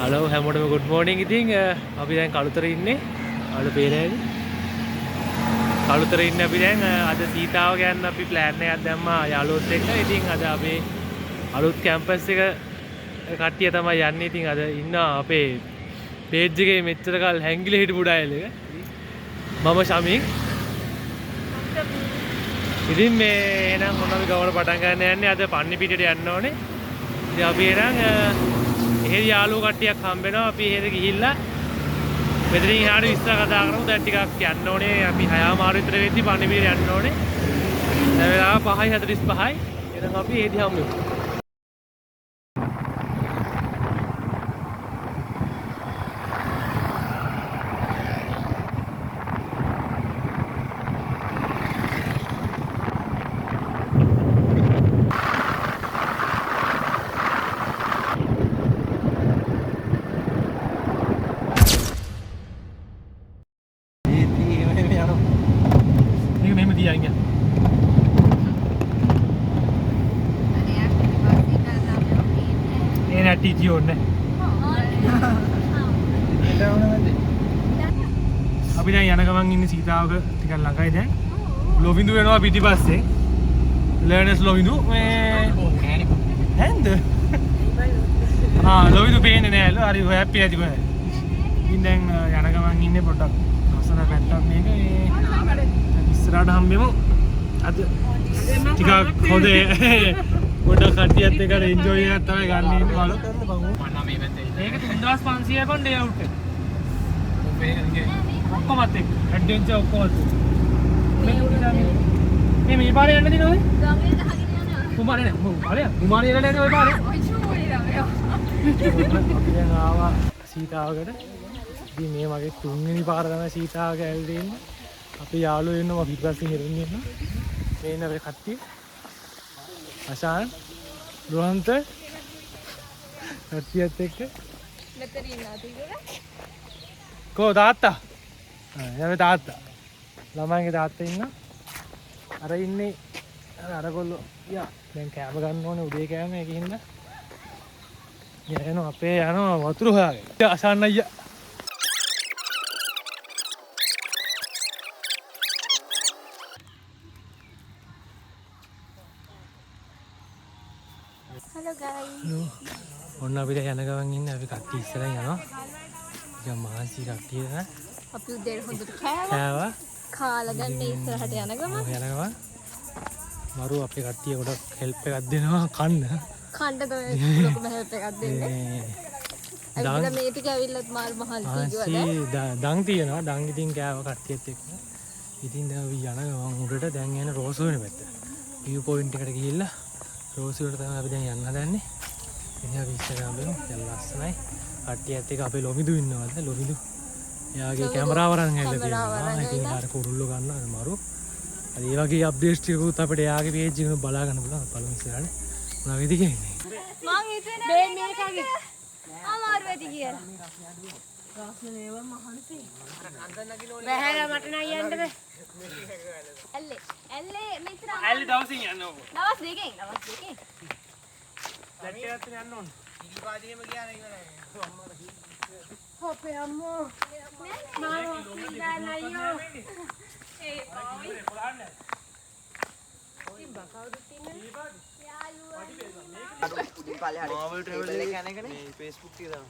Hello, හැමෝටම good morning. ඉතින් අපි දැන් කළුතර ඉන්නේ. අපිට පේනෑද? කළුතර ඉන්නේ අපි දැන් අද සීතාව ගන්න අපි plan එකක් දැම්මා යාළුවොත් එක්ක. ඉතින් අද අපේ අලුත් කැම්පස් එක කට්ටිය තමයි යන්නේ. ඉතින් අද ඉන්න අපේ page එකේ මෙච්චර කල් හැංගිලා හිටපු ඩයල් එක. මම ශමින්. ඉතින් මේ එහෙනම් මොන අපි ගවල පටන් ගන්න යන්නේ අද පන්නි පිටියට යන්න ඕනේ. ඉතින් අපි එහෙනම් එහෙ යාළුවෝ කට්ටියක් හම්බ වෙනවා. අපි එහෙට ගිහිල්ලා මෙතනින් එහාට විස්තර කතා කරමු. දැන් ටිකක් යන්න ඕනේ. අපි 6:00 විතර වෙද්දි පන්නි පිටියට යන්න ඕනේ. දැන් වෙලාව 5:45යි. එහෙනම් අපි එහෙදි හම්බ වෙමු. टीटी होने अभी දැන් යන ගමන් ඉන්නේ සීතාවක ටිකක් ළඟයි දැන් ලොවිඳු වෙනවා පිටිපස්සේ ලර්නර්ස් ලොවිඳු මේ හැන්ද ලොවිඳු පේන්නේ නෑලු හරි හැපි ඇති කොහෙද ඉතින් දැන් යන ගමන් ඉන්නේ පොඩ්ඩක් ලස්සන පැත්තක් මේක මේ ඉස්සරහට හම්බෙමු අද ටිකක් හොඳ පොඩ්ඩක් කට්ටියත් එක්ක එන්ජොයි එකක් තමයි ගන්න ඉන්නේ බලමු මේක 3500 පොන් ඩේ අවුට් එක ඔක්කොමත් එක්ක ඇඩ්වෙන්චර් ඔක්කොමත් මේ පාරේ යන්න දිනවද ගමේ ගහගෙන යනවා කුමාරේ නෑ කුමාරේ වල නේද ඔය පාරේ අපි දැන් ආවා සීතාවකට ඉතින් මේ වගේ තුන්වෙනි පාර තමයි සීතාවක ඇවිල්ලා ඉන්නේ අපි යාළුවෝ ඉන්නවා පිටපස්සින් හිරින් ඉන්නවා මේ නේ කට්ටිය අශාන් දුහන්ත කට්ටියත් එක්ක මෙතන ඉන්නවා තියුනේ කෝ තාත්තා යමේ තාත්තා ළමයින්ගේ තාත්තා ඉන්නවා අර ඉන්නේ අරගොල්ලෝ යා දැන් කෑම ගන්න ඕනේ උදේ කෑම ඒකින්ද යනවා අපේ යනවා වතුර හොයාගෙන අශාන් අයියා Hello guys. ඔන්න අපි දැන් යන ගමන් ඉන්නේ අපි කට්ටිය ඉස්සරහින් යනවා. ටිකක් මහන්සි කට්ටිය නේ. අපි උදේට හොඳට කෑවා. කාලා ගන්න ඉස්සරහට යන ගමන්. මරු අපේ කට්ටිය ගොඩක් හෙල්ප් එකක් දෙනවා කන්න. කන්න තමයි ලොකුම හෙල්ප් එකක් දෙන්නේ. අයිලා මේ ටික ඇවිල්ලත් මාල් මහන්සි කිව්වද? දන් තියනවා. දන් ඉතින් කෑවා කට්ටියත් එක්ක. ඉතින් දැන් අපි යන ගමන් උඩට දැන් යන රෝසු වෙන පැත්ත. view point එකට ගිහිල්ලා රෝසි වලට තමයි අපි දැන් යන්න හදන්නේ. ඉතින් අපි ඉස්සරහම බලමු. දැන් ලස්සනයි. කට්ටියත් එක්ක අපේ ලොමිදු ඉන්නවද? ලොමිදු. එයාගේ කැමරාව අරන් ඇවිල්ලා තියෙනවා. ඉතින් අර කුරුල්ලෝ ගන්නවා මරු. අද ඒ වගේ අප්ඩේට්ස් ටිකකුත් අපිට එයාගේ page එකේ බලා ගන්න පුළුවන්. බලමු ඉස්සරහට. මොනවා වෙයිද කියන්නේ. මං හිතුවේ මේකගේ අමාරු වෙති කියලා. රාස්නේ නේව මහන්සි. බහැලා මට නයි යන්න බෑ. ඇල්ලේ මෙතන ඇල්ලේ දවසින් යන්න ඕක. දවස් දෙකෙන්. ලැට්ටේවත් යන්න ඕන. ඉලිපාදියේම ගියානේ ඉවරයි. හොපේ අම්මෝ. මාමෝ නයියෝ. ඒ පාවි. තිබ්බා කවුරුත් ඉන්නේ? යාළුවා. මාවල් ට්‍රැවල් එක යන එකනේ Facebook එකේ දාන්න.